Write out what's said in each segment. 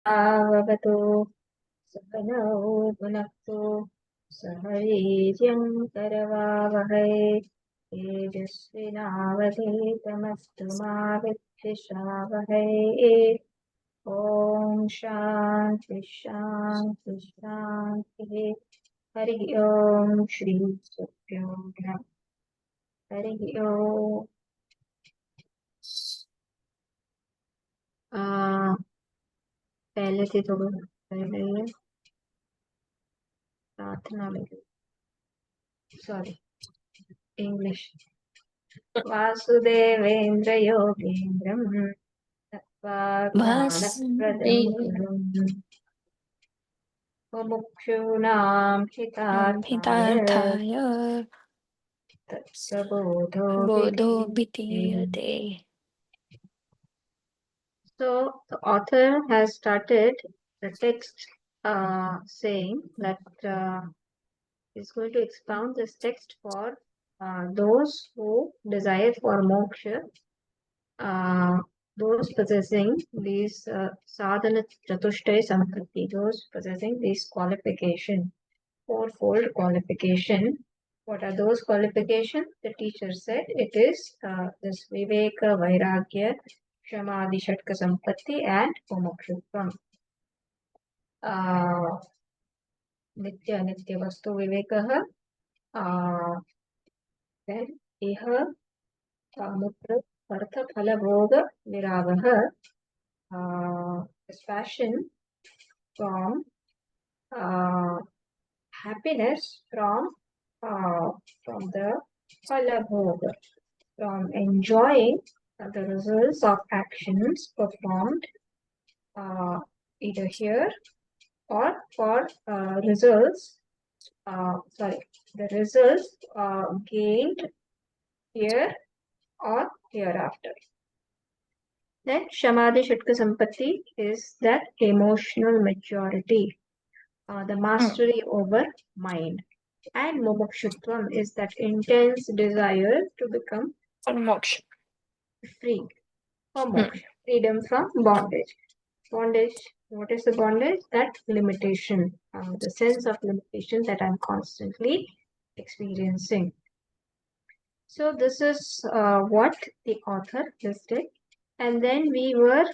आववतु सकलौ भुनक्तु सह वीर्यं करवावहै तेजस्विनावधीतमस्तु मा विद्विषावहै। ॐ शान्ति शान्ति शान्तिः। हरि ओम श्री गुरुभ्यो नमः। हरि ओम। पहले से थोड़ा पहले प्रार्थना लगी, सॉरी, इंग्लिश। वासुदेवेन्द्र योगेन्द्रं तत्त्वाज्ञानप्रदं वासुदेवं गुरुं मुमुक्षूणां हितार्थाय हितार्थाय तत्त्वबोधो बोधो विधीयते। विधीयते. So the author has started the text saying that is going to expound this text for those who desire for moksha, those possessing these sadhana chatushtaya sampatti, those possessing these qualification, fourfold qualification. What are those qualifications? The teacher said it is this Viveka-Vairagya, Shamadhi Shatka Sampatti and Mumukshutvam. Nitya Nitya Vastu Vivekaha, then Iha Mutra Partha Phala Bhoga Viravaha, dispassion from happiness from the Phala Bhoga, from enjoying the results of actions performed either here or for results, the results gained here or hereafter. Then Shamadhi Shatka Sampatti is that emotional maturity, the mastery over mind. And Mumukshutvam is that intense desire to become For moksha. free, or moksha, freedom from bondage. Bondage, what is the bondage? That limitation, the sense of limitation that I'm constantly experiencing. So this is what the author listed. And then we were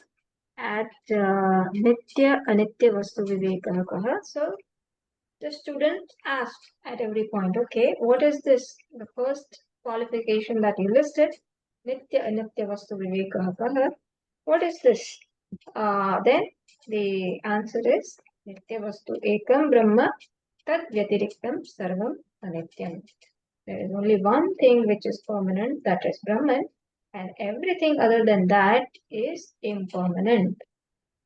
at Nitya Anitya Vastu Viveka-Vairagya. So the student asked at every point, okay, what is this? The first qualification that you listed, Nitya Anitya Vastu Viveka-Vairagya. What is this? Then the answer is Nitya Vastu Ekam Brahma Tad Vyatiriktam Sarvam Anityam. There is only one thing which is permanent, that is Brahman, and everything other than that is impermanent.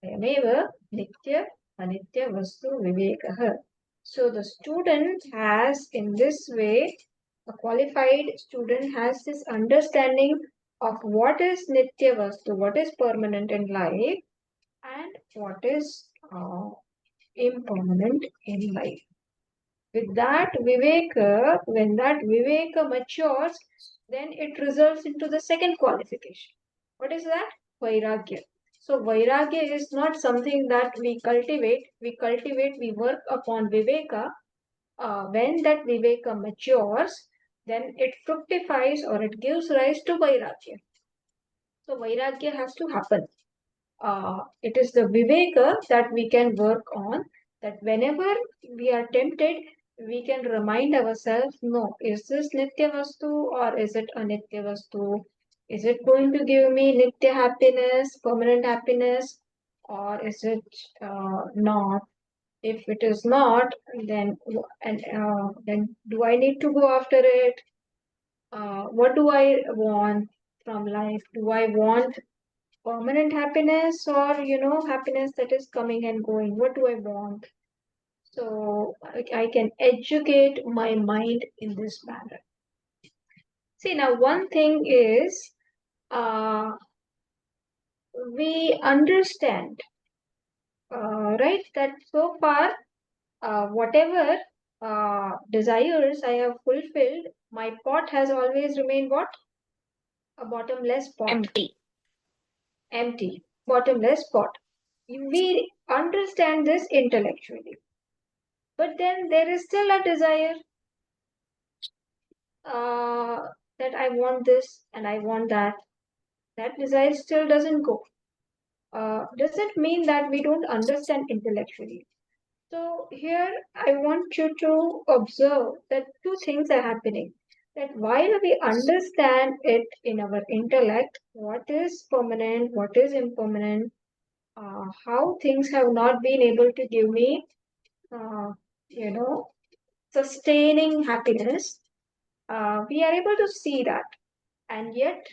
Ayameva Nitya Anitya Vastu Vivekaha. So the student has, in this way, a qualified student has this understanding of what is Nitya Vastu, what is permanent in life, and what is impermanent in life. With that Viveka, when that Viveka matures, then it results into the second qualification. What is that? Vairagya. So Vairagya is not something that we cultivate. We work upon Viveka. When that Viveka matures, then it fructifies or it gives rise to Vairagya. So Vairagya has to happen. It is the Viveka that we can work on, that whenever we are tempted, we can remind ourselves, no, is this Nitya Vastu or is it Anitya Vastu? Is it going to give me Nitya happiness, permanent happiness, or is it not? If it is not, then then do I need to go after it? What do I want from life? Do I want permanent happiness or happiness that is coming and going? What do I want? So I can educate my mind in this manner. See, now one thing is we understand, right, that so far whatever desires I have fulfilled, my pot has always remained what? A bottomless pot. Empty. Empty, bottomless pot. We understand this intellectually. But then there is still a desire that I want this and I want that. That desire still doesn't go. Does it mean that we don't understand intellectually? So here I want you to observe that two things are happening. That while we understand it in our intellect, what is permanent, what is impermanent, how things have not been able to give me, uh, you know, sustaining happiness, we are able to see that. And yet,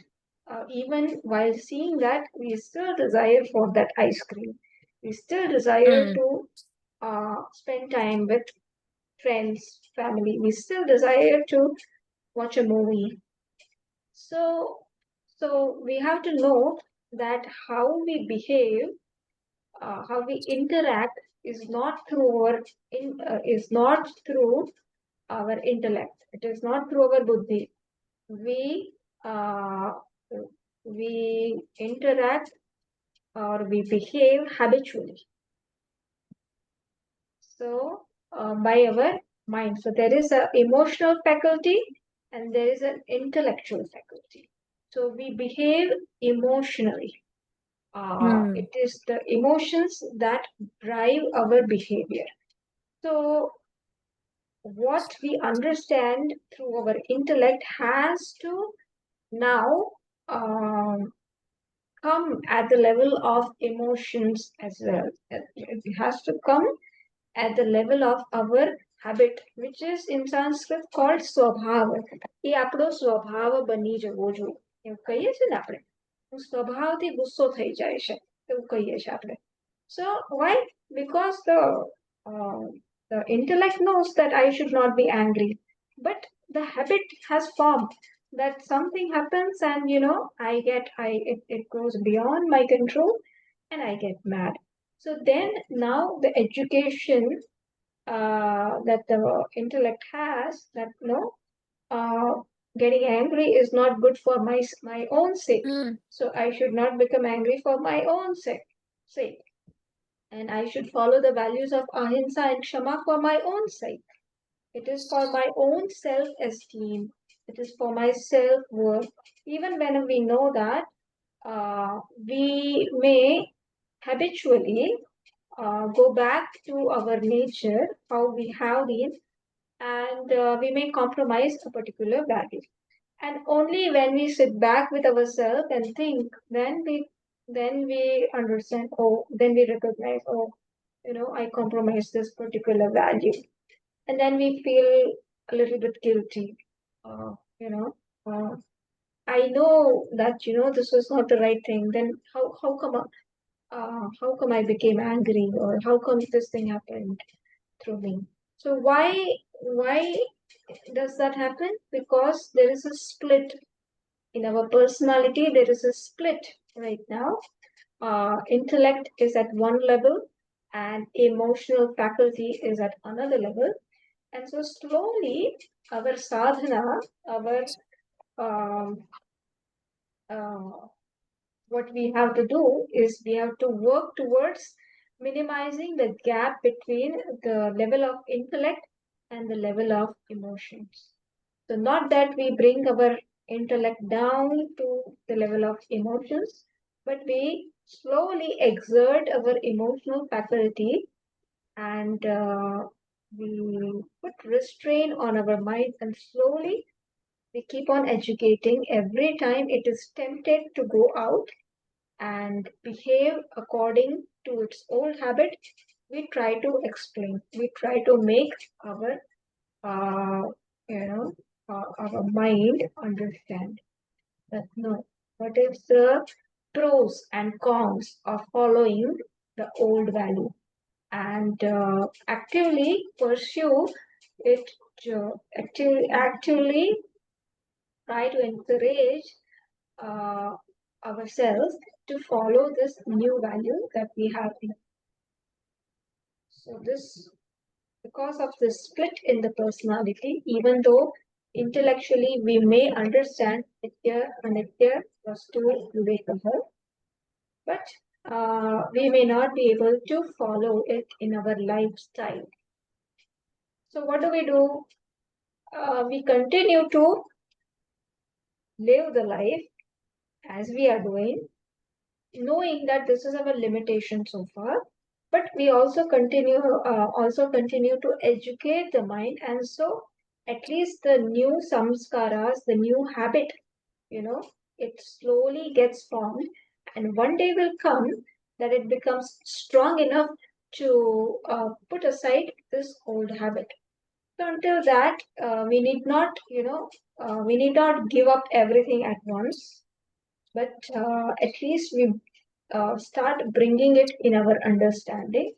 even while seeing that, we still desire for that ice cream. We still desire Mm. to spend time with friends, family. We still desire to watch a movie. So, so we have to know that how we behave, how we interact is not through is not through our intellect. It is not through our buddhi. We uh, we interact or we behave habitually. So by our mind. So there is an emotional faculty and there is an intellectual faculty. So we behave emotionally. Mm. It is the emotions that drive our behavior. So what we understand through our intellect has to now um, come at the level of emotions as well. It has to come at the level of our habit, which is in Sanskrit called સ્વભાવ. એ આપણો સ્વભાવ બની જવો જોઈએ. એવું કહીએ છીએ ને આપણે. હું સ્વભાવથી ગુસ્સો થઈ જાય છે. એવું કહીએ છીએ આપણે. So why? Because uh, the intellect knows that I should not be angry, but the habit has formed that something happens and it goes beyond my control and I get mad. So then now the education that the intellect has that uh, getting angry is not good for my own sake. Mm. So I should not become angry for my own sake. And I should follow the values of ahimsa and kshama for my own sake. It is for my own self-esteem. It is for my self-worth. Even when we know that we may habitually go back to our nature, how we have been, and we may compromise a particular value. And only when we sit back with ourselves and think, then we understand. Oh, then we recognize. Oh, I compromise this particular value, and then we feel a little bit guilty. Uh, you know, uh, I know that this was not the right thing. Then how come I became angry, or how come this thing happened through me? So why does that happen? Because there is a split in our personality. There is a split right now. Intellect is at one level and emotional faculty is at another level. And so slowly our sadhana, our um, uh, what we have to do is we have to work towards minimizing the gap between the level of intellect and the level of emotions. So, not that we bring our intellect down to the level of emotions, but we slowly exert our emotional faculty and we put restraint on our mind and slowly we keep on educating every time it is tempted to go out and behave according to its old habit. We try to explain, we try to make our uh, our mind understand that no, what is the pros and cons of following the old value and actively pursue it, actively try to encourage uh, ourselves to follow this new value that we have in. So this, because of this split in the personality, even though intellectually we may understand Nitya Anitya Vastu Vivekaha, but we may not be able to follow it in our lifestyle. So what do? We continue to live the life as we are doing, knowing that this is our limitation so far, but we also continue to educate the mind, and so at least the new samskaras, the new habit, you know, it slowly gets formed, and one day will come that it becomes strong enough to put aside this old habit. So until that, we need not give up everything at once, but at least we start bringing it in our understanding.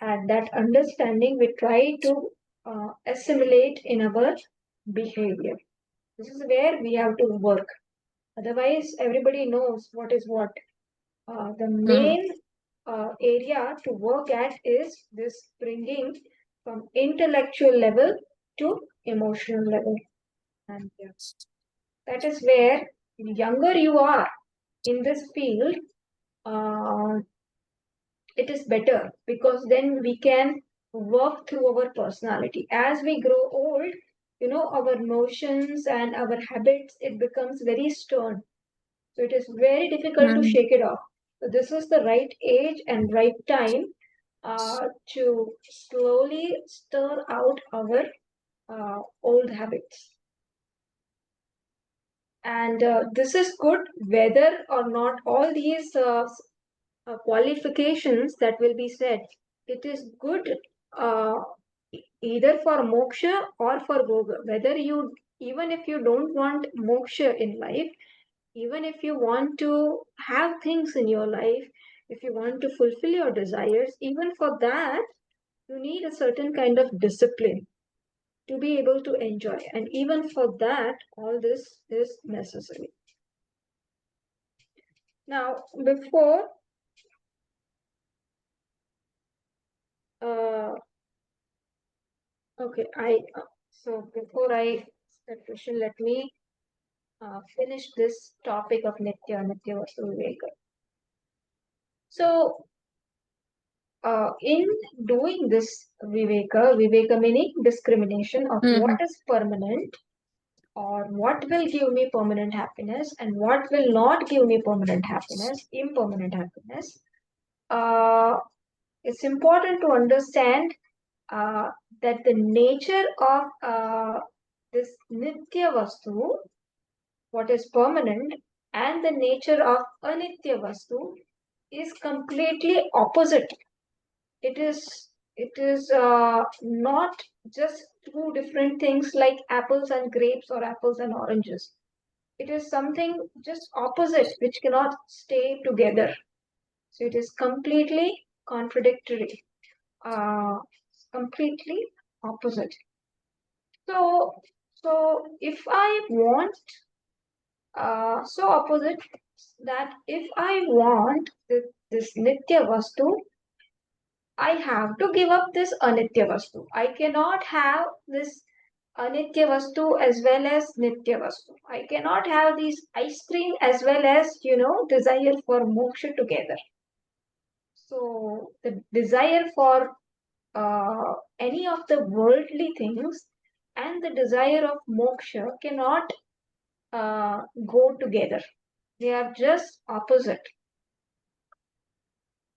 And that understanding we try to assimilate in our behavior. This is where we have to work. Otherwise, everybody knows what is what. The Mm. main area to work at is this bringing from intellectual level to emotional level. And that is where the younger you are in this field, uh, it is better because then we can work through our personality. As we grow old, our notions and our habits, it becomes very stern. So it is very difficult to Mm. shake it off. So this is the right age and right time to slowly stir out our old habits. And this is good whether or not all these qualifications that will be said. It is good uh, either for moksha or for yoga. Whether you, even if you don't want moksha in life, even if you want to have things in your life, if you want to fulfill your desires, even for that, you need a certain kind of discipline to be able to enjoy. And even for that, all this is necessary. Now, before uh, okay, before I start question, let me finish this topic of Nitya Vastu Viveka. So, in doing this Viveka meaning discrimination of what Mhm. is permanent or what will give me permanent happiness and what will not give me permanent happiness, impermanent happiness. Uh, it's important to understand uh, that the nature of this Nitya Vastu, what is permanent, and the nature of Anitya Vastu is completely opposite. It is not just two different things like apples and grapes or apples and oranges. It is something just opposite which cannot stay together. So it is completely contradictory, uh, completely opposite. So if I want, so opposite that if I want this Nitya Vastu, I have to give up this Anitya Vastu. I cannot have this Anitya Vastu as well as Nitya Vastu. I cannot have this ice cream as well as, desire for moksha together. So the desire for any of the worldly things and the desire of moksha cannot go together. They are just opposite.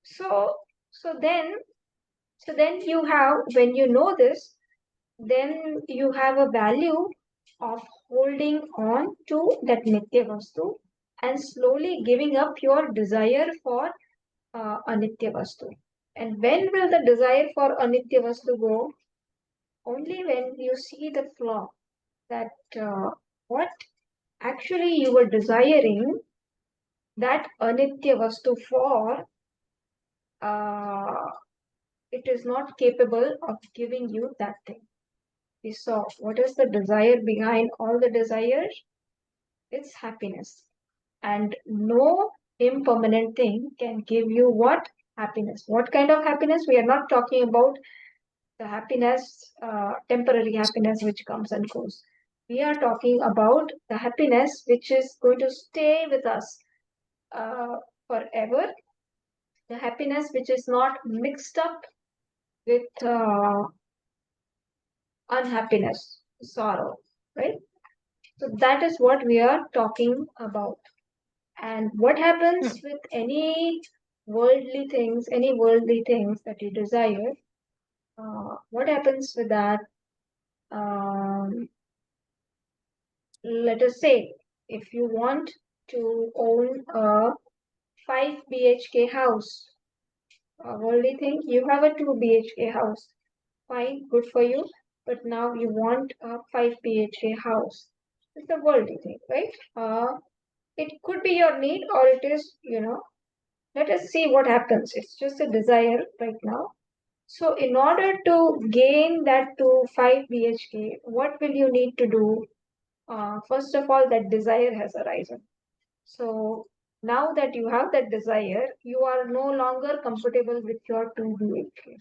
So, so then, so then you have, when you know this, then you have a value of holding on to that Nitya Vastu and slowly giving up your desire for Anitya Vastu. And when will the desire for Anitya Vastu go? Only when you see the flaw that what actually you were desiring that Anitya Vastu for, uh, it is not capable of giving you that thing. We saw what is the desire behind all the desires? It's happiness. And no impermanent thing can give you what? Happiness. What kind of happiness? We are not talking about the happiness, temporary happiness which comes and goes. We are talking about the happiness which is going to stay with us uh, forever, the happiness which is not mixed up with unhappiness, sorrow, right? So that is what we are talking about. And what happens with any worldly things that you desire? What happens with that? Um, Let us say, if you want to own a 5 BHK house, worldly thing, you have a 2 BHK house. Fine, good for you. But now you want a 5 BHK house. It's a worldly thing, right? It could be your need or it is, let us see what happens. It's just a desire right now. So, in order to gain that to 5 BHK, what will you need to do? First of all, that desire has arisen. So, now that you have that desire, you are no longer comfortable with your 2 BHK.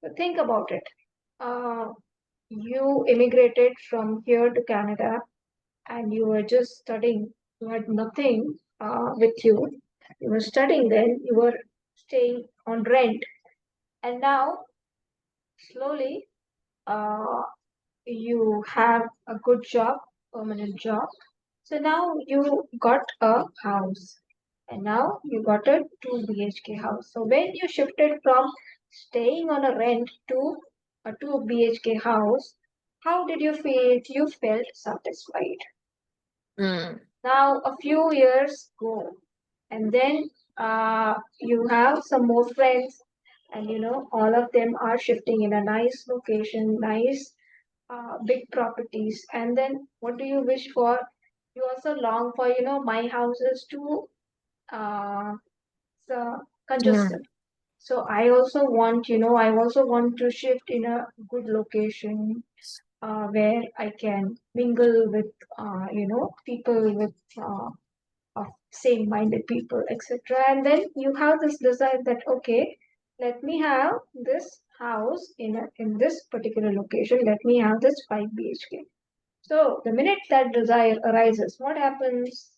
So, think about it. Uh, you immigrated from here to Canada and you were just studying. You had nothing with you. You were studying then, you were staying on rent. And now, slowly, uh, you have a good job, permanent job. So now you got a house. And now you got a 2 BHK house. So when you shifted from staying on a rent to a 2 BHK house, how did you feel? You felt satisfied. Now a few years go, and then you have some more friends, and all of them are shifting in a nice location, nice big properties. And then what do you wish for? You also long for, my house is too uh, so congested. So I also want to shift in a good location where I can mingle with, people with of same-minded people, etc. And then you have this desire that, okay, let me have this house in this particular location. Let me have this 5 BHK. So the minute that desire arises, what happens?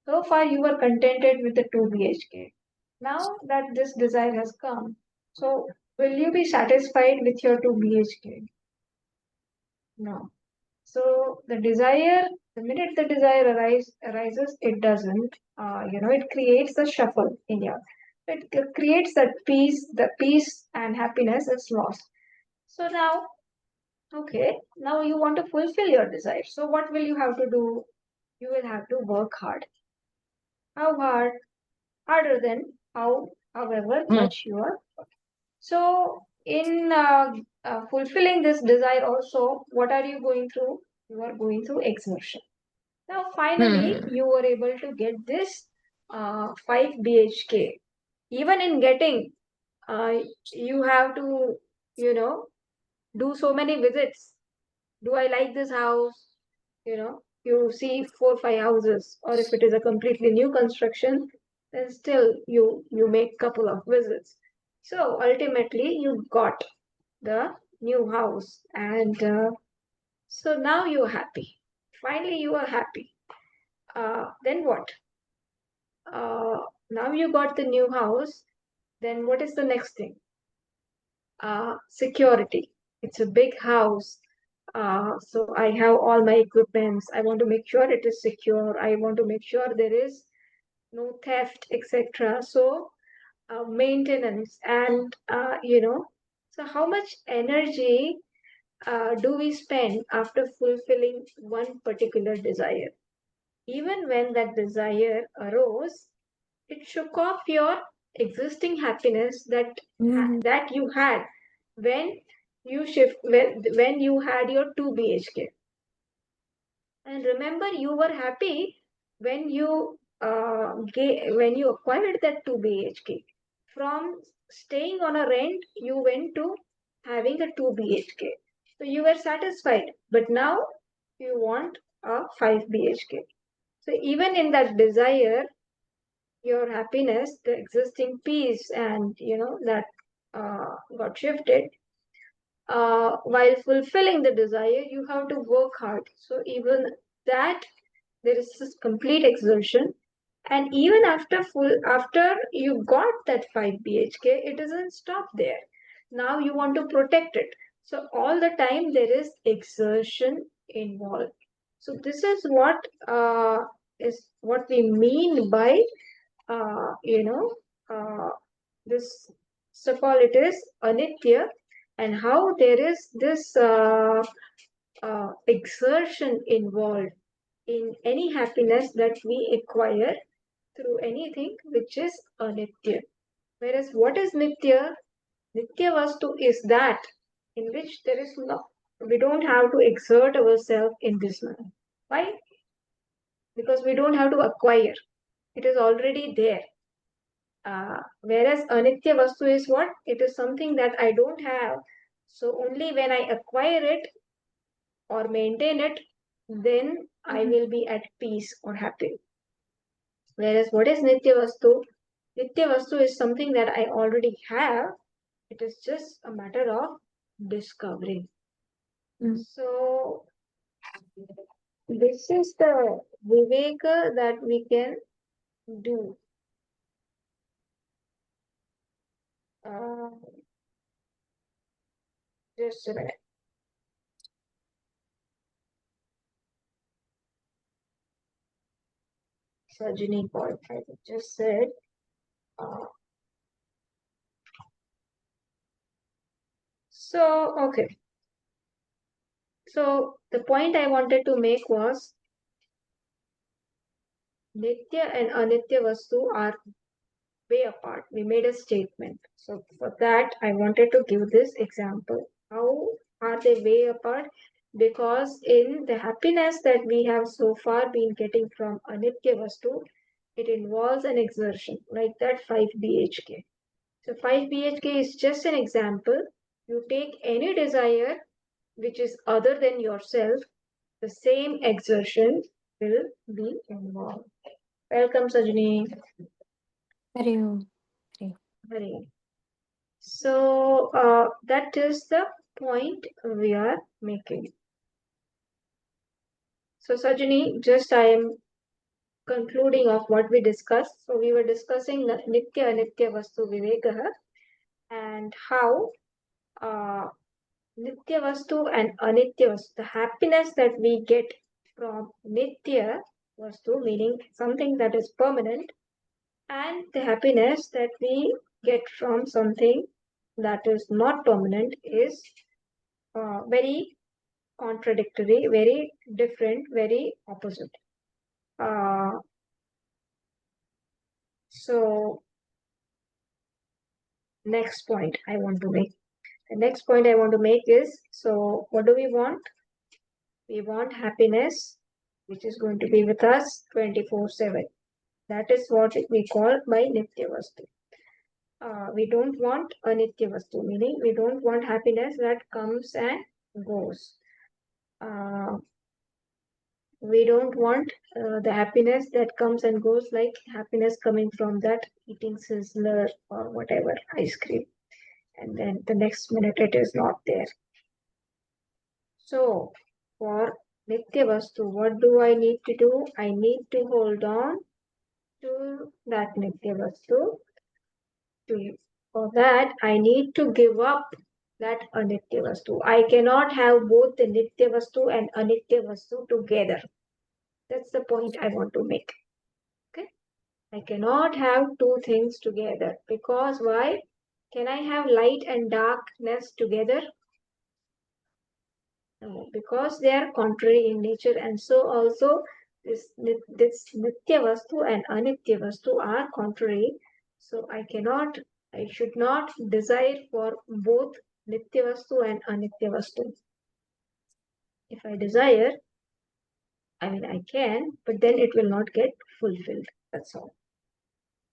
So far you were contented with the 2 BHK. Now that this desire has come, so will you be satisfied with your 2 BHK? No. So the minute the desire arises, it doesn't. It creates a shuffle in your. It creates that peace. The peace and happiness is lost. So now, okay, now you want to fulfill your desire. So what will you have to do? You will have to work hard. How hard? Harder than however much you are. So in fulfilling this desire, also, what are you going through? You are going through exertion. Now, finally, you were able to get this 5 BHK. Even in getting, you have to, do so many visits. Do I like this house? You see 4 5 houses, or if it is a completely new construction, then still you make couple of visits. So ultimately, you got the new house, and so now you're happy. Finally, you are happy. Then what? Now you got the new house, then what is the next thing? Security. It's a big house. So I have all my equipments. I want to make sure it is secure. I want to make sure there is no theft, etc. So maintenance and so how much energy do we spend after fulfilling one particular desire? Even when that desire arose, it shook off your existing happiness that you had when when you had your 2 BHK. And remember, you were happy when when you acquired that 2 BHK. From staying on a rent, you went to having a 2 BHK. So you were satisfied, but now you want a 5 BHK. So even in that desire, your happiness, the existing peace, and that got shifted. While fulfilling the desire, you have to work hard. So even that, there is this complete exertion, And even after you got that 5 BHK, it doesn't stop there. Now you want to protect it. So all the time there is exertion involved. So this is what we mean by uh, this. So called it is anitya, and how there is this exertion involved in any happiness that we acquire through anything which is anitya. Whereas what is nitya? Nitya vastu is that in which there is no, we don't have to exert ourselves in this manner. Why? Because we don't have to acquire. It is already there. Whereas anitya vastu is what? It is something that I don't have. So only when I acquire it or maintain it, then I will be at peace or happy. Whereas what is Nitya Vastu? Nitya Vastu is something that I already have. It is just a matter of discovering. So this is the Viveka that we can do. Uh, just a minute. Sajini called. I just said. Okay. So the point I wanted to make was Nitya and Anitya Vastu are way apart. We made a statement. So for that, I wanted to give this example. How are they way apart? Because in the happiness that we have so far been getting from Anitya Vastu, it involves an exertion, like that 5 BHK. So 5 BHK is just an example. You take any desire which is other than yourself, the same exertion will be involved. Welcome, Sajini. Hari Om. Hari. So that is the point we are making. So Sajini, just I am concluding of what we discussed. So we were discussing Nitya Anitya Vastu Viveka and how uh, Nitya Vastu and Anitya Vastu, the happiness that we get from Nitya Vastu, meaning something that is permanent, and the happiness that we get from something that is not permanent is very contradictory, very different, very opposite. Uh, so, next point I want to make. The next point I want to make is, so what do we want? We want happiness, which is going to be with us 24/7. That is what we call by Nitya Vastu. We don't want a Nitya Vastu, meaning we don't want happiness that comes and goes. Uh, we don't want the happiness that comes and goes, like happiness coming from that eating sizzler or whatever ice cream, and then the next minute it is not there. So for Nitya Vastu, what do I need to do? I need to hold on to that Nitya Vastu. For that, I need to give up that Anitya Vastu. I cannot have both the Nitya Vastu and Anitya Vastu together. That's the point I want to make. Okay. I cannot have two things together because why? Can I have light and darkness together? No, because they are contrary in nature, and so also this Nitya Vastu and Anitya Vastu are contrary. So I should not desire for both Nitya Vastu and Anitya Vastu. If I desire, I mean I can, but then it will not get fulfilled. That's all.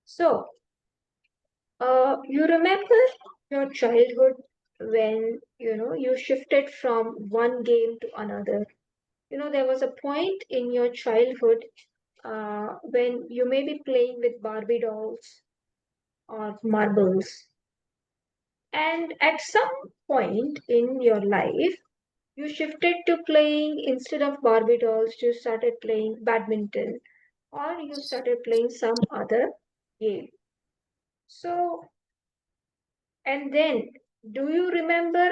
So you remember your childhood when you shifted from one game to another. There was a point in your childhood when you may be playing with Barbie dolls or marbles, and at some point in your life, you shifted to playing, instead of Barbie dolls, you started playing badminton or you started playing some other game. So, and then, do you remember,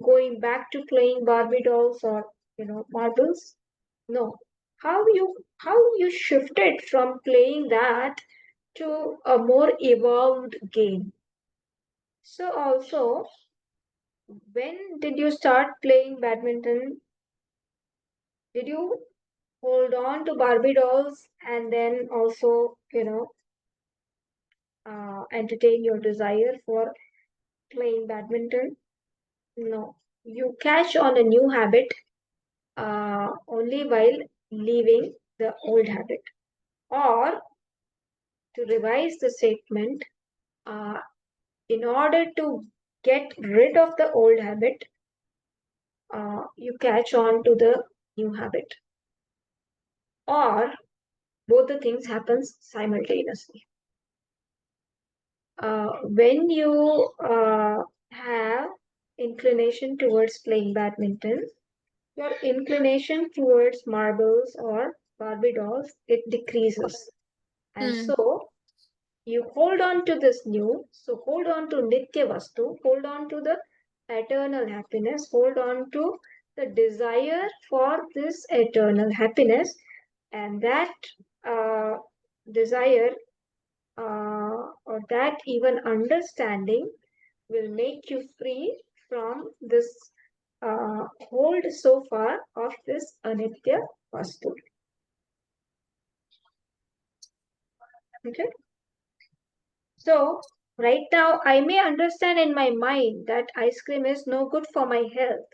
going back to playing Barbie dolls or, marbles? No. How you shifted from playing that to a more evolved game. So also, when did you start playing badminton? Did you hold on to Barbie dolls and then also, entertain your desire for playing badminton? No. You catch on a new habit only while leaving the old habit. Or to revise the statement, uh, in order to get rid of the old habit, you catch on to the new habit. Or both the things happens simultaneously. When you have inclination towards playing badminton, your inclination towards marbles or Barbie dolls, it decreases. And Hmm. so you hold on to this new, so hold on to Nitya Vastu, hold on to the eternal happiness, hold on to the desire for this eternal happiness, and that uh, desire or that even understanding will make you free from this hold so far of this anitya vastu. Okay. So right now I may understand in my mind that ice cream is no good for my health,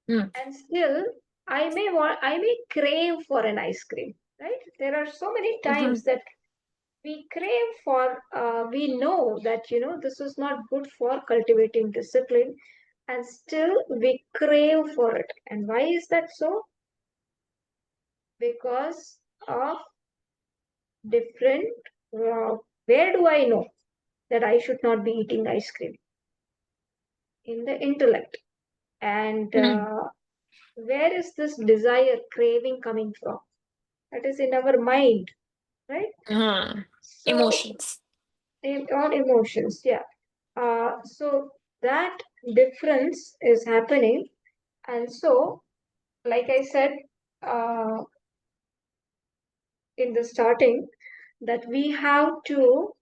Hmm. and still I may crave for an ice cream. Right? There are so many Mhm. times that we crave for we know that this is not good for cultivating discipline, and still we crave for it. And why is that so? Because of different where do I know that I should not be eating ice cream? In the intellect. And Hmm. where is this desire craving coming from? That is in our mind, right? Ah, So emotions. on emotions, yeah. So that difference is happening. And so, like I said uh, in the starting, that we have to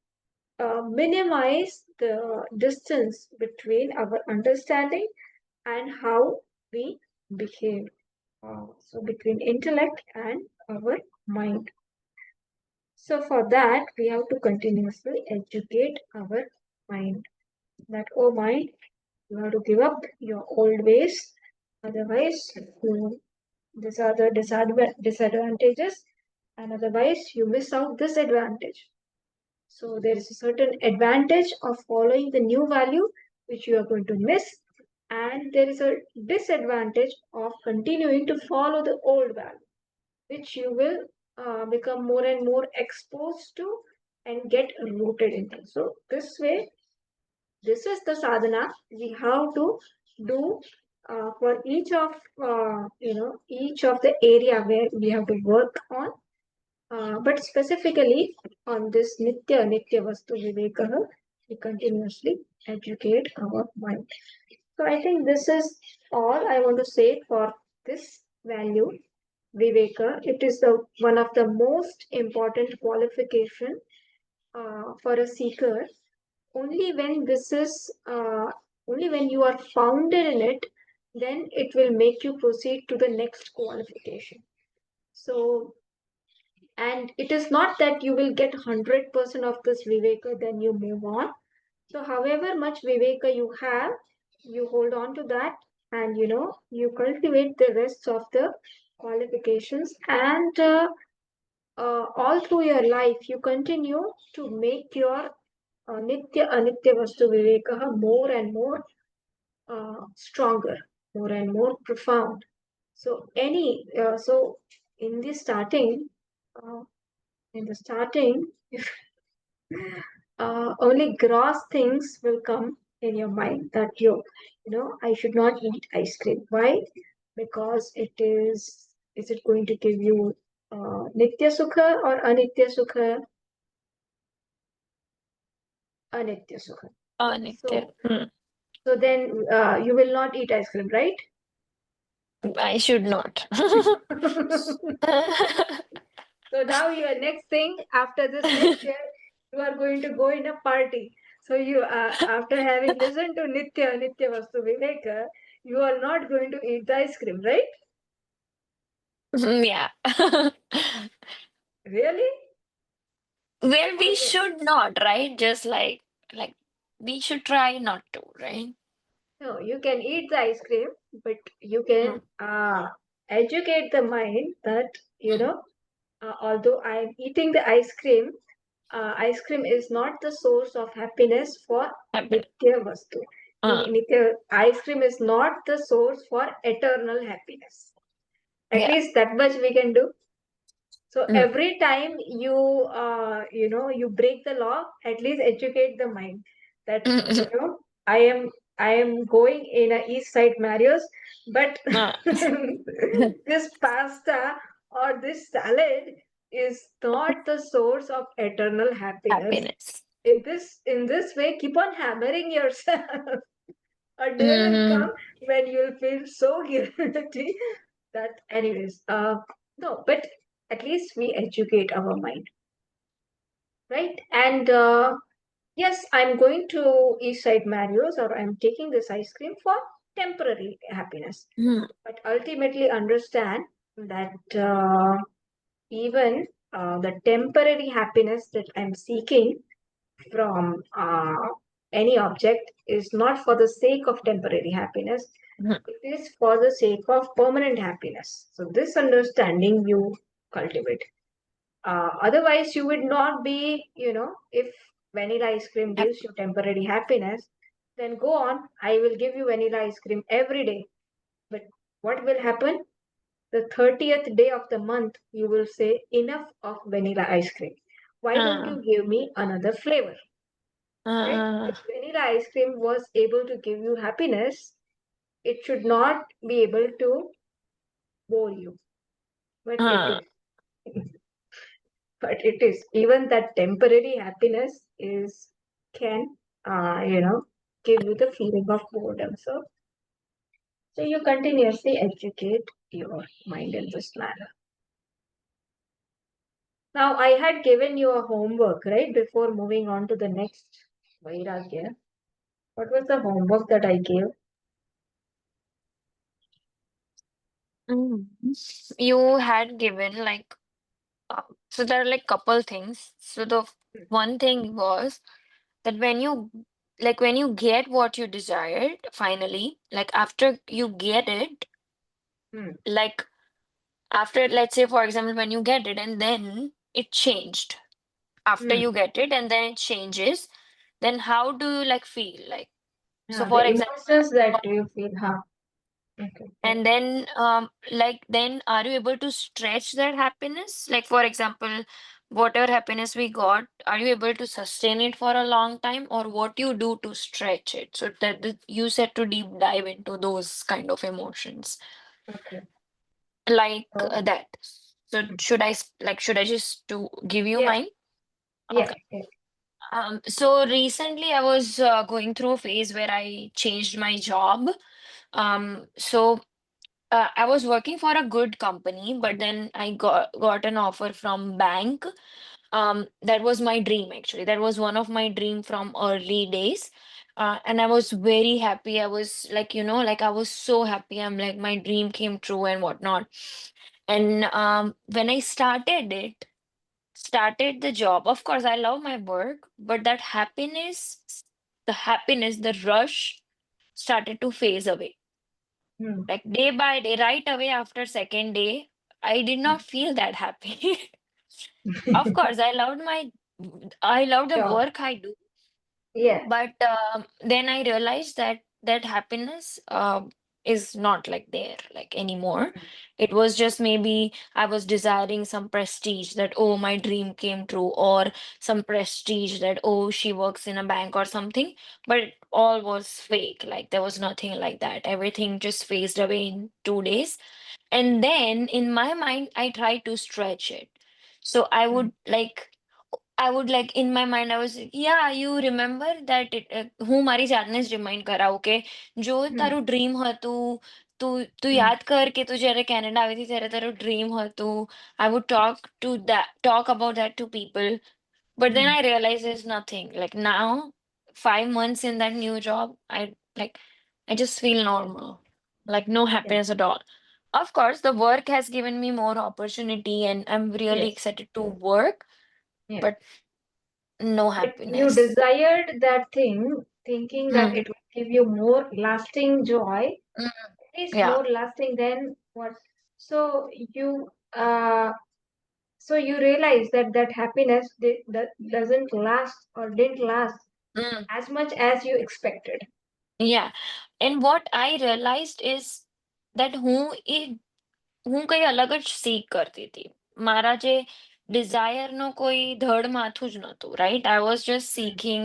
minimize the distance between our understanding and how we behave. So, between intellect and our mind. So, for that, we have to continuously educate our mind. That, oh mind, you have to give up your old ways. Otherwise, these are the disadvantages, and otherwise, you miss out this advantage. So, there is a certain advantage of following the new value which you are going to miss, and there is a disadvantage of continuing to follow the old value, which you will become more and more exposed to and get rooted into. So, this way, this is the sadhana we have to do for each of each of the area where we have to work on, but specifically on this nitya vastu viveka, we continuously educate our mind. So I think this is all I want to say for this value viveka. It is the one of the most important qualification for a seeker. Only when this is only when you are founded in it, then it will make you proceed to the next qualification. So, and it is not that you will get 100% of this viveka then you move on. So however much viveka you have, you hold on to that, and you cultivate the rest of the qualifications, and all through your life you continue to make your nitya anitya vastu viveka more and more stronger, more and more profound. So in the starting, uh, in the starting, only gross things will come in your mind that I should not eat ice cream. Why? Because is it going to give you? Nitya Sukha or Anitya Sukha? Anitya Sukha. Nitya. So, so then you will not eat ice cream, right? I should not. So now your next thing after this lecture, you are going to go in a party. So you, after having listened to Nitya Vastu Viveka, you are not going to eat the ice cream, right? Yeah. Really? Well, we Okay. should not, right? Just like we should try not to, right? No, you can eat the ice cream, but you can Mm, educate the mind that, although I am eating the ice cream is not the source of happiness for happen. Nitya Vastu. Uh, Ice cream is not the source for eternal happiness. At yeah. least that much we can do. So Mm. every time you break the law, at least educate the mind that, I am, I am going in a East Side Marriott, but Uh, this pasta or this salad is not the source of eternal happiness. happiness. In this way, keep on hammering yourself. A day will Hmm. come when you'll feel so guilty that, anyways, no, but at least we educate our mind, right? And yes, I'm going to East Side Mario's, or I'm taking this ice cream for temporary happiness, Hmm. but ultimately understand that even the temporary happiness that I'm seeking from any object is not for the sake of temporary happiness, Hmm. it is for the sake of permanent happiness. So, this understanding you cultivate. Otherwise, you would not be, if vanilla ice cream Hap- gives you temporary happiness, then go on. I will give you vanilla ice cream every day. But what will happen? The 30th day of the month, you will say, enough of vanilla ice cream. Why don't uh, you give me another flavor? Right? uh, If vanilla ice cream was able to give you happiness, it should not be able to bore you. But it uh, is. But it is. Even that temporary happiness is can give you the feeling of boredom. So you continuously educate your mind in this manner. Now I had given you a homework, right? Before moving on to the next Vairagya. What was the homework that I gave? mm. You had given so there are like couple things. So the one thing was that when you get what you desired finally, like after you get it, Hmm. like after, let's say for example, when you get it and then it changed after Hmm. you get it and then it changes, then how do you like feel like, so Yeah, for the example, emotions that you feel, huh? Okay. Yeah. and then then are you able to stretch that happiness, like for example, whatever happiness we got, are you able to sustain it for a long time, or what you do to stretch it, so that you said to deep dive into those kind of emotions, Okay. like So, that. So should I just to give you yeah. mine? Yeah. Okay. Yeah. So recently I was going through a phase where I changed my job. So I was working for a good company, but then I got an offer from bank. That was my dream actually. That was one of my dream from early days. And I was very happy. I was like, like I was so happy. I'm like, my dream came true and whatnot. And when I started the job, of course, I love my work, but that happiness, the rush started to phase away. Hmm. Like day by day, right away after second day, I did not feel that happy. Of course, I loved the Job. work I do, Yeah. but then I realized that happiness. is not like there like anymore. It was just maybe I was desiring some prestige that, oh, my dream came true, or some prestige that, oh, she works in a bank or something. But it all was fake. Like there was nothing like that. Everything just phased away in 2 days. And then in my mind, I tried to stretch it. So I would like in my mind, I was like, yeah, you remember that હું મારી જાતને જ remind કરાવું કે જો તારું dream હતું, તું યાદ કર કે તું જ્યારે કેનેડા આવી હતી ત્યારે તારું ડ્રીમ હતું. I would talk about that to people. But then I realized there's nothing. Like now, 5 months in that new job, like I just feel normal. Like no Yeah. happiness at all. Of course, the work has given me more opportunity and I'm really Yes. excited to work, Yeah. but no But you happiness. desired that thing, thinking that Mm, it will give you more lasting joy, mm, at least yeah. more lasting than what. So you realize that that happiness that doesn't last or didn't last Mm, as much as you expected. yeah. And what I realized is that હું કઈ અલગ જ seek કરતી હતી. મારા જે desire નો કોઈ ધડ માથું જ નહોતું, right? I was just Mm, seeking,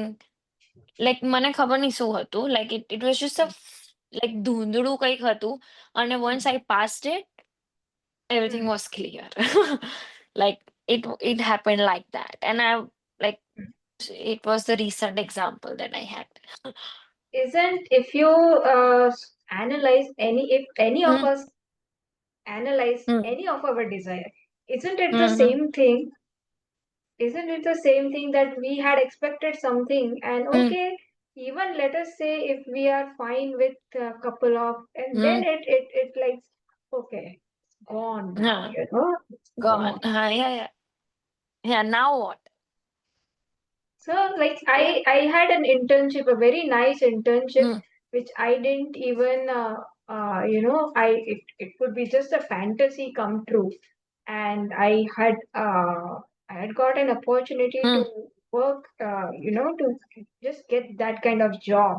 like મને ખબર નહીં શું હતું. Like it was just a mm, like ધૂંધળું કંઈક હતું. અને once mm, I passed it, everything mm, was clear. Like it happened like that. And like mm. it was the recent example that I had. Isn't if you analyze any if any of Mm, us analyze mm, any of our desire, isn't it the mm, same thing? Isn't it the same thing that we had expected something and mm, okay, even let us say if we are fine with a couple of and then mm, it like okay, it's gone now, yeah, it's gone. gone. Yeah, yeah. Yeah, now what? So like Yeah. I had an internship, a very nice internship, Mm, which I didn't even it could be just a fantasy come true, and I had got an opportunity to mm, work, to just get that kind of job,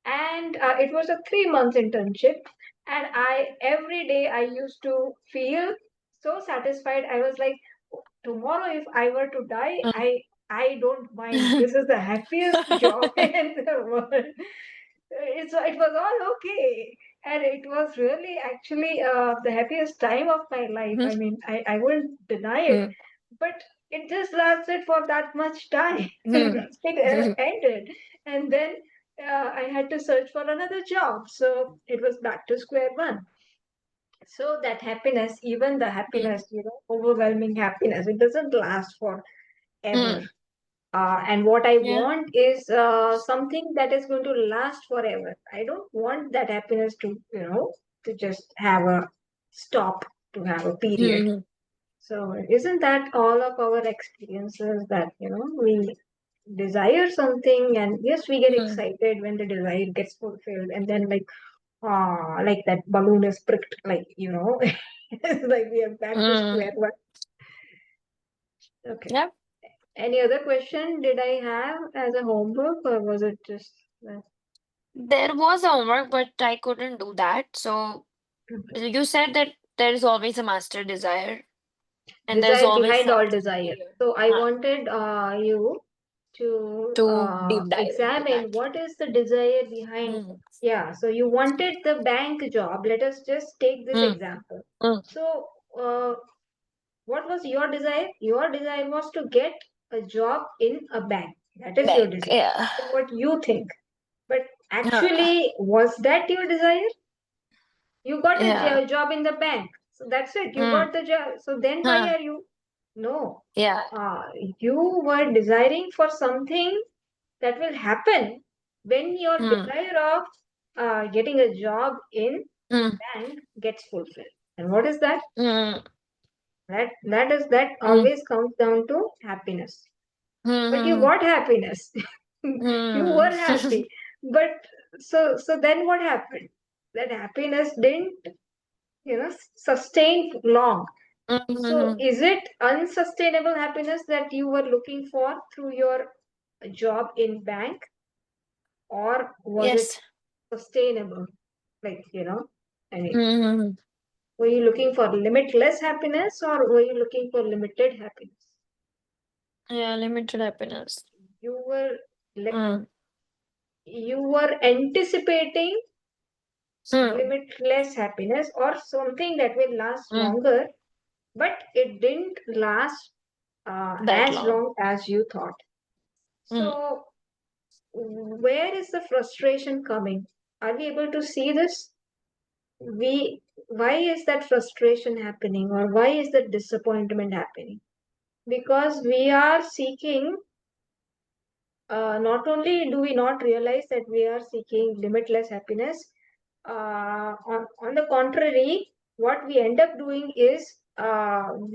and it was a 3 months internship, and I every day I used to feel so satisfied. I was like, tomorrow if I were to die, I don't mind. mm. This is the happiest job in the world. It was all okay, and it was really actually the happiest time of my life. Mm, I mean, I wouldn't deny it, mm, but it just lasted for that much time. mm, It ended, and then I had to search for another job. So it was back to square one. So that happiness, even the mm, happiness, overwhelming happiness, it doesn't last forever. mm. And what I Yeah. want is something that is going to last forever. I don't want that happiness to just have a stop, to have a period. Mm, So isn't that all of our experiences that, we desire something and yes, we get mm, excited when the desire gets fulfilled and then like that balloon is pricked, like, it's like we are back to mm. square one. Okay. Yeah. Any other question did I have as a homework or was it just that? There was homework, but I couldn't do that. So you said that there is always a master desire and there's Desire always behind all something desire. here. So I wanted you to To deep dive into examine that. what is the desire behind. Mm, Yeah, so you wanted the bank job. Let us just take this mm, example. mm. So, what was your desire? Your desire was to get a job in a bank. That is your Bank. desire. Yeah. That is what you think. But Uh, actually, was that your desire? You got a yeah. job in the bank. So that's it. You Mm, got the job. So then why huh. are you? No. Yeah. Uh, you were desiring for something that will happen when your Mm, desire of getting a job in mm, bank gets fulfilled. And what is that? mm, That mm, always comes down to happiness. But you mm, got happiness. You mm, were happy. But so then what happened? That happiness didn't sustain long. So mm. is it unsustainable happiness that you were looking for through your job in bank, or was it Yes. sustainable? Like, I mean, Mm-hmm. were you looking for limitless happiness or were you looking for limited happiness? Yeah, limited happiness. You were like Mm. you were anticipating Mm. limitless happiness or something that will last Mm. longer, but it didn't last That as long. long as you thought. Mm. So, where is the frustration coming? Are we able to see this? We Why is that frustration happening or why is that disappointment happening? Because we are seeking, not only do we not realize that we are seeking limitless happiness, on the contrary, what we end up doing is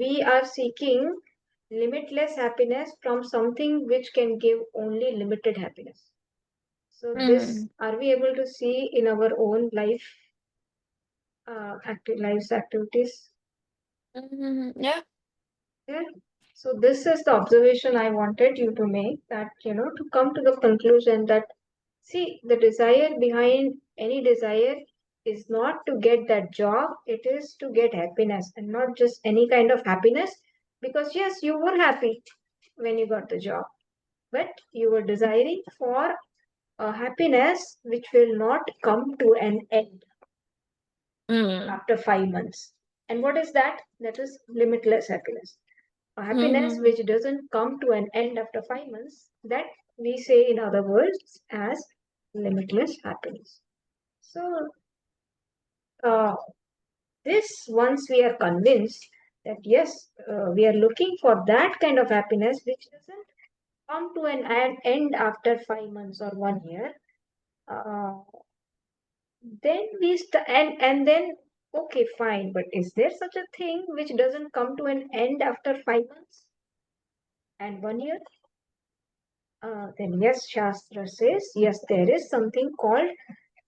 we are seeking limitless happiness from something which can give only limited happiness. So, this Mm. are we able to see in our own life, lives activities? Mm. Yeah. Yeah. So this is the observation I wanted you to make, that, to come to the conclusion that, see, the desire behind any desire is not to get that job, it is to get happiness and not just any kind of happiness. Because yes, you were happy when you got the job, but you were desiring for a happiness which will not come to an end Mm. after 5 months. And what is that? That is limitless happiness. A happiness Mm. which doesn't come to an end after 5 months, that we say in other words as limitless happiness. So, uh, this, once we are convinced that yes, we are looking for that kind of happiness which doesn't come to an end after 5 months or 1 year, uh, then and then, okay, fine, but is there such a thing which doesn't come to an end after 5 months and 1 year? Then yes, Shastra says, yes, there is something called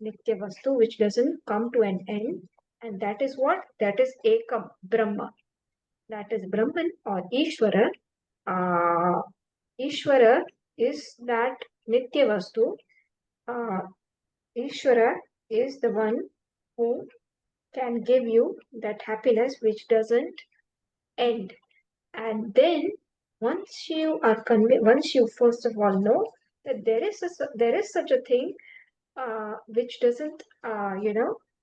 Nitya Vastu which doesn't come to an end. And that is what? That is Ekam, Brahma. That is Brahman or Ishvara. Uh, Ishvara is that Nitya Vastu. Uh, Ishvara is the one who can give you that happiness which doesn't end. And then once you first of all know that there is such a thing which doesn't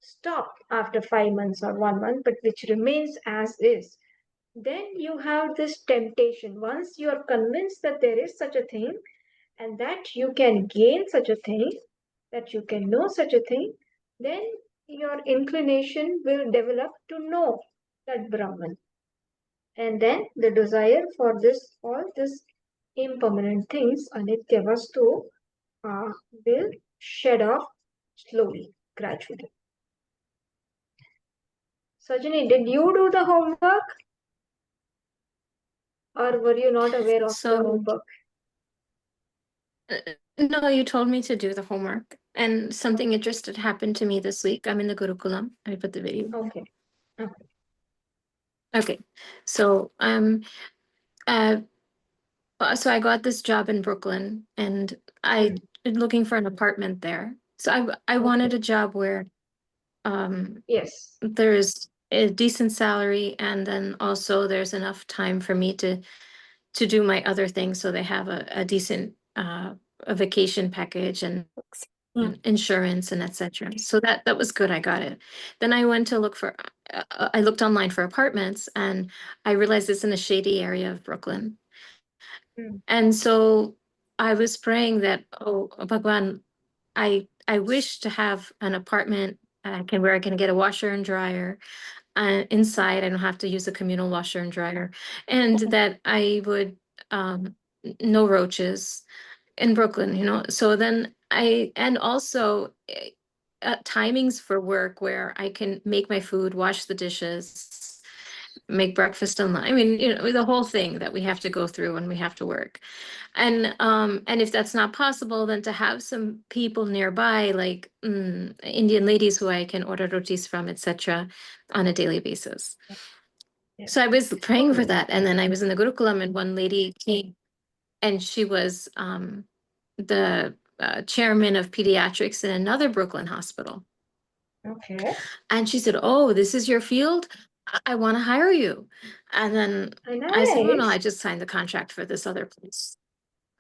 stop after 5 months or 1 month, but which remains as is, then you have this temptation. Once you are convinced that there is such a thing and that you can gain such a thing, that you can know such a thing, then your inclination will develop to know that Brahman. And then the desire for all this impermanent things, anitya vastu, will shed off slowly, gradually. Sajani, did you do the homework or were you not aware of the So, homework? no, you told me to do the homework, and something Okay, interesting happened to me this week. I'm in the Gurukulam. I put the video. okay, okay. Okay, so uh, so I got this job in Brooklyn, and I Hmm. looking for an apartment there. So I Okay. wanted a job where Yes. there's a decent salary, and then also there's enough time for me to do my other things. So they have a decent a vacation package and insurance and etc. So that was good. I got it. Then I went to look for. I looked online for apartments, and I realized it's in a shady area of Brooklyn. Hmm. And so I was praying that, oh, Bhagwan, I wish to have an apartment where I can get a washer and dryer inside. I don't have to use a communal washer and dryer, and that I would no roaches in Brooklyn. So then and also timings for work where I can make my food, wash the dishes, make breakfast and I mean, the whole thing that we have to go through when we have to work. And if that's not possible, then to have some people nearby, like Indian ladies who I can order rotis from, etc., on a daily basis. Yeah. Yeah. So I was praying for Oh, that, and then I was in the Gurukulam, and one lady came, and she was the chairman of pediatrics in another Brooklyn hospital. Okay. And she said, "Oh, this is your field? I want to hire you." And then I said, "Oh, no, I Nice. just signed the contract for this other place."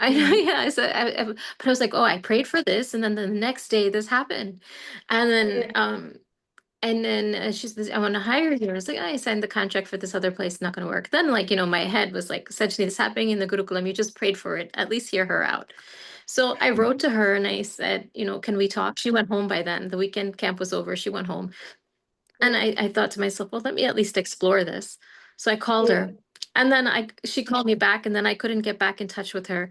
I know, Mm-hmm. yeah. I said, but I was like, "Oh, I prayed for this." And then the next day this happened. And Yeah. then she says, "I want to hire you." I was like, "I signed the contract for this other place, not going to work." Then, like, my head was like, essentially, this happening in the Gurukulam. You just prayed for it. At least hear her out. So I wrote to her and I said, "Can we talk?" She went home by then. The weekend camp was over. She went home. And Yeah. I thought to myself, well, let me at least explore this. So I called Yeah. her. And then she called me back, and then I couldn't get back in touch with her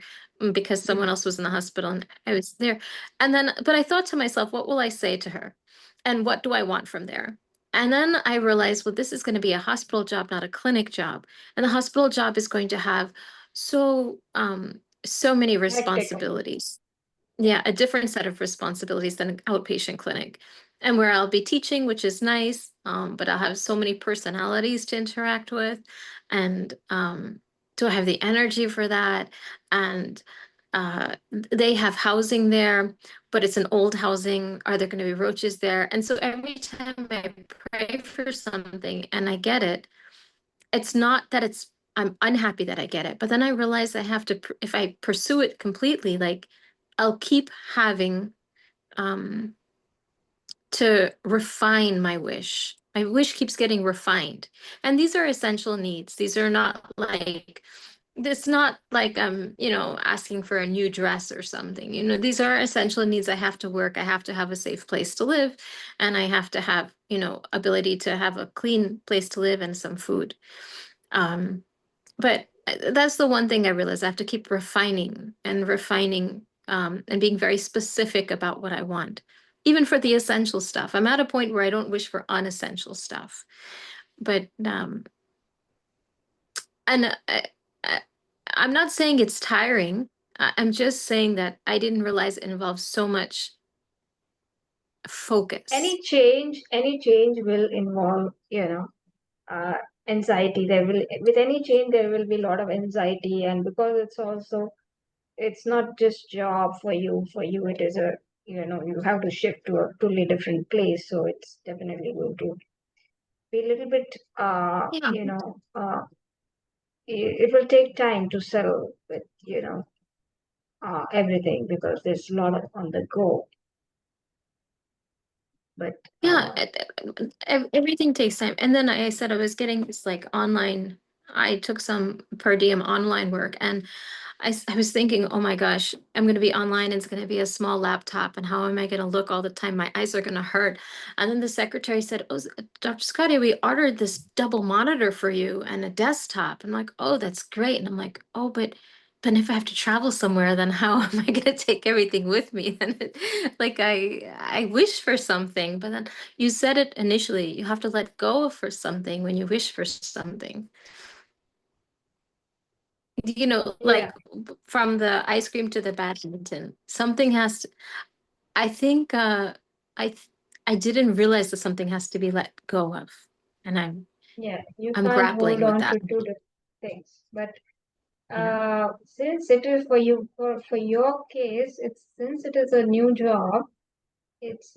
because someone Mm. else was in the hospital and I was there. And then, but I thought to myself, what will I say to her? And what do I want from there? And then I realized, well, this is going to be a hospital job, not a clinic job. And the hospital job is going to have so many Hectic. responsibilities. Yeah, a different set of responsibilities than an outpatient clinic. And where I'll be teaching, which is nice, but I'll have so many personalities to interact with. And do I have the energy for that? And they have housing there, but it's an old housing. Are there going to be roaches there? And so every time I pray for something and I get it, it's not that I'm unhappy that I get it, but then I realize I have to, if I pursue it completely, like I'll keep having um, to refine my wish. My wish keeps getting refined. And these are essential needs. These are not like, it's not like I'm, asking for a new dress or something. These are essential needs. I have to work. I have to have a safe place to live. And I have to have, ability to have a clean place to live and some food. Um, but that's the one thing I realized. I have to keep refining, and being very specific about what I want, even for the essential stuff. I'm at a point where I don't wish for unessential stuff, but and I, I'm not saying it's tiring. I'm just saying that I didn't realize it involves so much focus. Any change will involve, uh, anxiety. There will, with any change, there will be a lot of anxiety, and because it's not just job for you. For you, it is you have to shift to a totally different place. So it's definitely going to be a little bit, Yeah, it will take time to settle with, everything because there's a lot of on the go. But yeah. Everything takes time. And then I said I was getting this like online. I took some per diem online work, and I was thinking, oh my gosh, I'm going to be online. It's going to be a small laptop. And how am I going to look all the time? My eyes are going to hurt. And then the secretary said, "Oh, Dr. Scotty, we ordered this double monitor for you and a desktop." I'm like, "Oh, that's great." And I'm like, "Oh, but then if I have to travel somewhere, then how am I going to take everything with me?" And like I wish for something, but then you said it initially, you have to let go for something when you wish for something. yeah, Like from the ice cream to the badminton, something has to, I think I th- I didn't realize that something has to be let go of. And yeah, you I'm can't grappling hold with on to that. two different things. But Yeah. since it is for you, for your case, since it is a new job, it's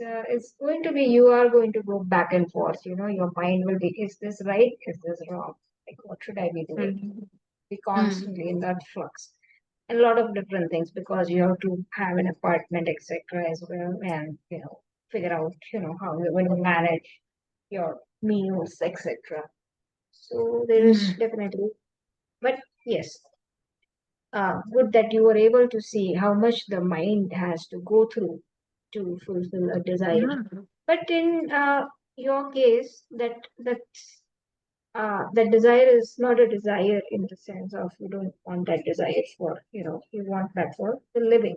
going to be, you are going to go back and forth. Your mind will be, is this right? Is this wrong? Like, what should I be doing? Mhm. Be Mm. constantly in that flux. And a lot of different things because you have to have an apartment, etc. as well, and figure out how you're going to manage your meals, etc. So there is Mm. definitely, but yes, good that you were able to see how much the mind has to go through to fulfill a desire. Yeah. But in your case, that desire is not a desire in the sense of you don't want that desire for, you want that for the living.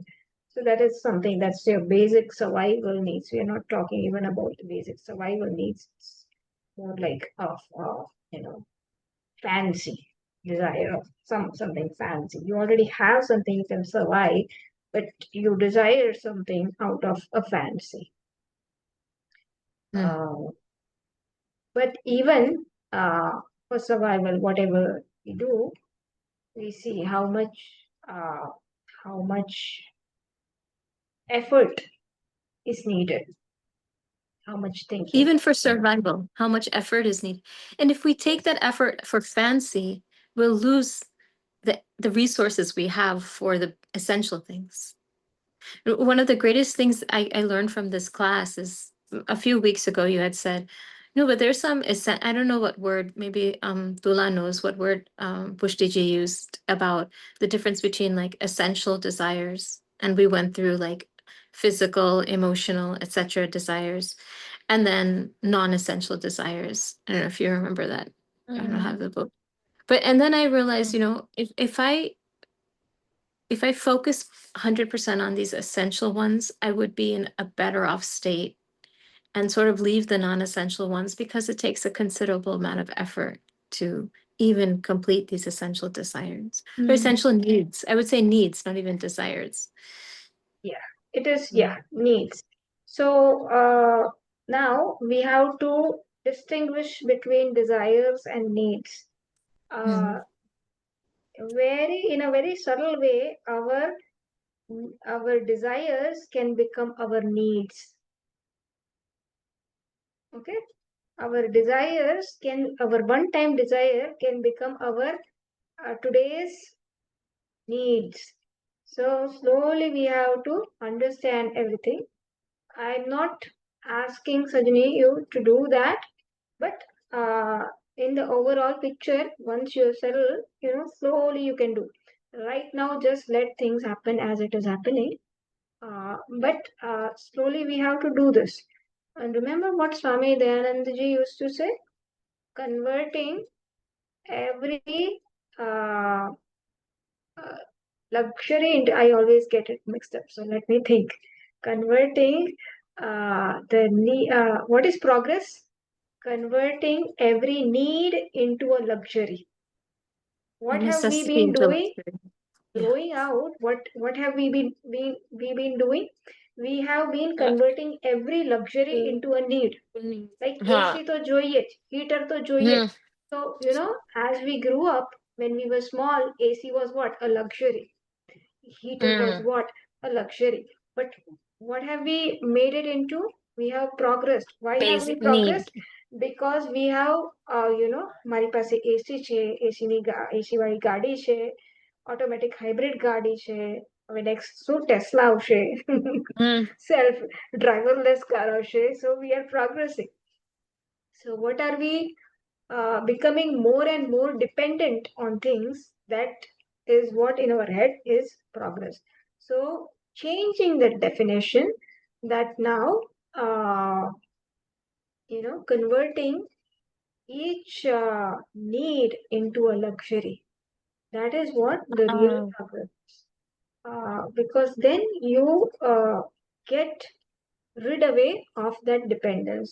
So that is something that's your basic survival needs. We are not talking even about the basic survival needs. It's more like of, fancy desire of something fancy. You already have something you can survive, but you desire something out of a fancy. Mm. Uh, but even for survival, whatever we do, we see uh, how much effort is needed. how much thinking. Even for survival, how much effort is needed. And if we take that effort for fancy, we'll lose the resources we have for the essential things. One of the greatest things I learned from this class is a few weeks ago you had said, no, but there's some, I don't know what word, maybe Dula knows what word Pushtiji used about the difference between like essential desires. And we went through like physical, emotional, etc. desires, and then non-essential desires. I don't know if you remember that. I don't have the book. But and then I realized, you know, if I focus 100% on these essential ones, I would be in a better off state and sort of leave the non-essential ones because it takes a considerable amount of effort to even complete these essential desires or essential needs. I would say needs, not even desires. Yeah, it is, needs. So now we have to distinguish between desires and needs. Mm. In a very subtle way, our desires can become our needs. Okay, our one-time desire can become our today's needs. So slowly we have to understand everything. I'm not asking Sajani you to do that, but in the overall picture, once you settle, slowly you can do. Right now, just let things happen as it is happening. But slowly we have to do this. And remember what Swami Dayananda ji used to say? Converting every uh, uh, luxury into, I always get it mixed up. So let me think. Converting what is progress? Converting every need into a luxury. A What have we necessity been into doing? luxury. Throwing out, what have we been doing? We have been Uh, converting every luxury into a need. Like huh. AC to જોઈએ, heater to Hmm. જોઈએ. So, as we grew up, when we were small, AC was what? A luxury. Heater was Hmm. what? A luxury. But what have we made it into? We have progressed. Why have we Basic need. progressed? Because we have, મારી પાસે AC છે, AC વાળી ગાડી છે, automatic hybrid ગાડી છે, હવે next શું ટેસ્લા આવશે, Hmm. સેલ્ફ ડ્રાઈવરલેસ કાર આવશે. So we are progressing. So what are we becoming more and more dependent on things? That is what in our head is progress. So changing the definition, that now converting each need into a luxury, that is what the real progress is. Because then you get rid away of that dependence.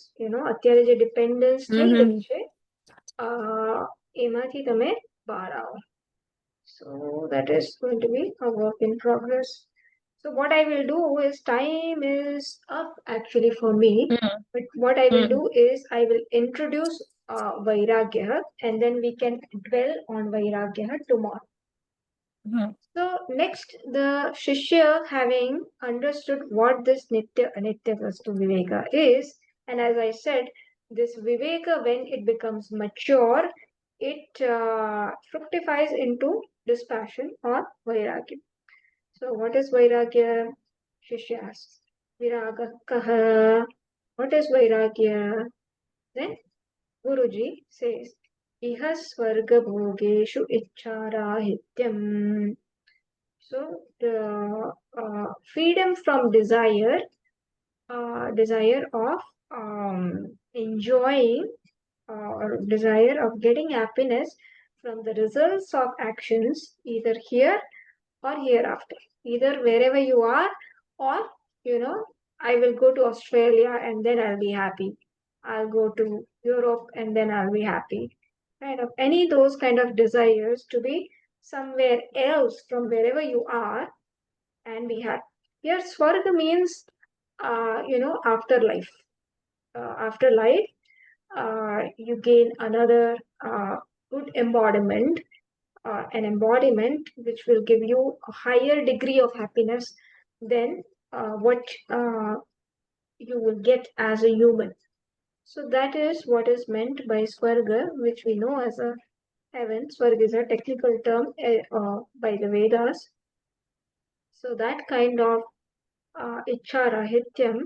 અત્યારે જે dependence થઈ ગઈ Mm-hmm. છે, એમાંથી તમે બહાર આવો. So that is going to be a work in progress. So what I will do is, time is up actually for me, but what I will do Mm-hmm. is I will introduce Vairagya, and then we can dwell on Vairagya tomorrow. So next, the Shishya, having understood what this Nitya Anitya Vastu Viveka is, and as I said, this Viveka, when it becomes mature, it fructifies into dispassion or Vairagya. So what is Vairagya? Shishya asks. Viraga kaha. What is Vairagya? Then Guruji says, Iha swarga bhogeshu ichcharahityam. So the freedom from desire of enjoying or desire of getting happiness from the results of actions, either here or hereafter, either wherever you are, or I will go to Australia and then I'll be happy. I'll go to Europe and then I'll be happy. Kind of any those kind of desires to be somewhere else from wherever you are and be happy. Here, Swarga means, afterlife. Afterlife, you gain another good embodiment, an embodiment which will give you a higher degree of happiness than what you will get as a human. So that is what is meant by Swarga, which we know as a heaven. Swarga is a technical term by the Vedas. So that kind of Icharahityam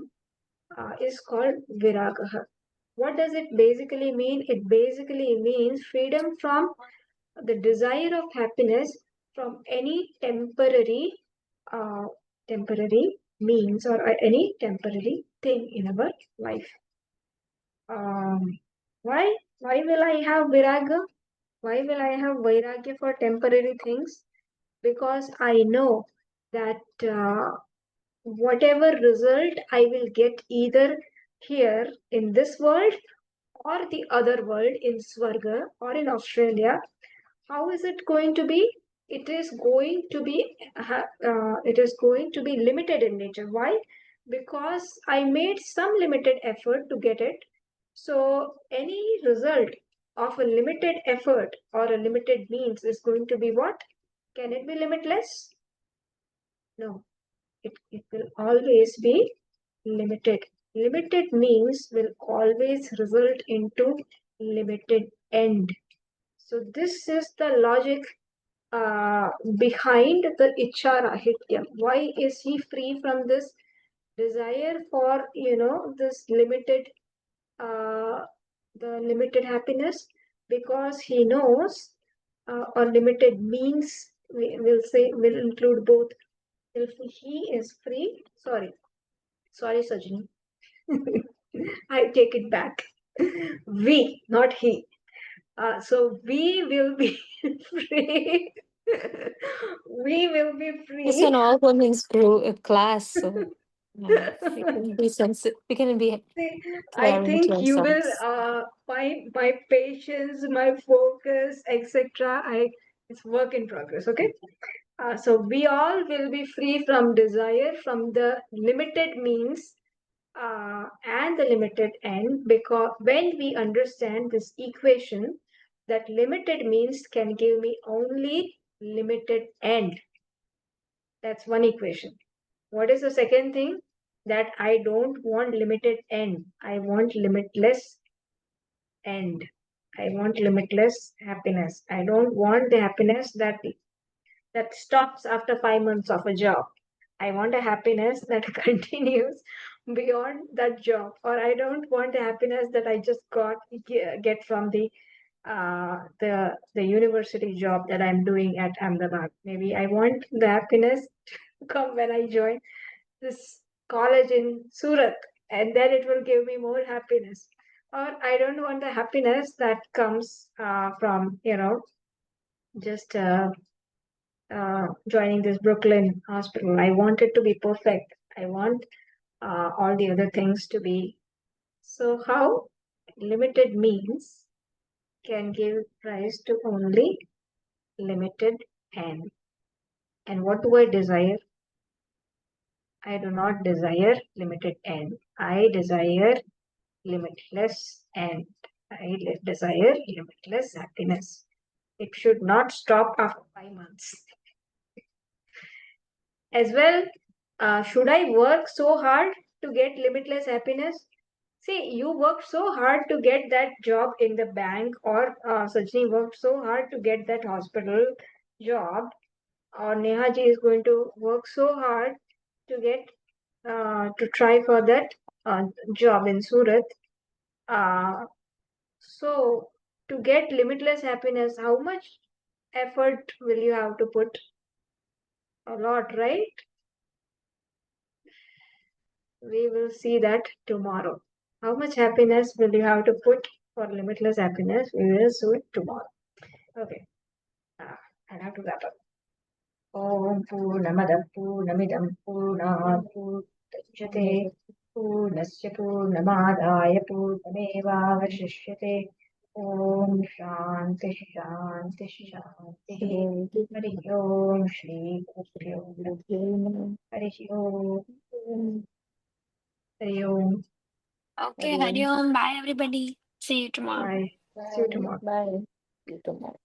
is called Viragaha. What does it basically mean? It basically means freedom from the desire of happiness from any uh, temporary means or any temporary thing in our life. Um, why? Why will I have viraga? Why will I have vairagya for temporary things? Because I know that whatever result I will get either here in this world or the other world in Swarga or in Australia, how is it going to be? It is going to be limited in nature. Why? Because I made some limited effort to get it. So any result of a limited effort or a limited means is going to be what? Can it be limitless? No, it will always be limited. Limited means will always result into limited end. So this is the logic behind the Icharahityam. Why is he free from this desire for, this limited, uh, the limited happiness? Because he knows, or limited means, will say, will include both. If he is free, sorry, Sajini. I take it back. We, not he. So we will be free. We will be It's an free. all women's class, so we can be we can be See, I caring to think you will ourselves. find my patience, my focus, etc. It's work in progress. Okay. So we all will be free from desire, from the limited means and the limited end, because when we understand this equation, that limited means can give me only limited end. That's one equation. What is the second thing? That I don't want limited end. I want limitless end. I want limitless happiness. I don't want the happiness that stops after 5 months of a job. I want a happiness that continues beyond that job, or I don't want a happiness that I just get from the university job that I'm doing at Ahmedabad. Maybe I want the happiness to come when I join this college in Surat, and then it will give me more happiness. Or I don't want the happiness that comes from just joining this Brooklyn hospital. I want it to be perfect. I want all the other things to be. So, how limited means can give rise to only limited end. And what do I desire? I do not desire limited end. I desire limitless end. I desire limitless happiness. It should not stop after 5 months. As well, should I work so hard to get limitless happiness? See, you worked so hard to get that job in the bank, or Sajni worked so hard to get that hospital job, or Nehaji is going to work so hard to get to try for that job in Surat. So, to get limitless happiness, how much effort will you have to put? A lot, right? We will see that tomorrow. How much happiness will you have to put for limitless happiness? We will see it tomorrow. Okay. I'll have to wrap up. Om Purnamada Purnamidam Purnat Purnachate Purnasya Purnamadaya Purnamevavashishyate Om Shanti Shanti Shanti Hari Om Shri Guru Hari Om Hari Om. Okay, Hari Om. Bye, everybody. See you tomorrow. Bye. See you tomorrow. Bye. See you tomorrow.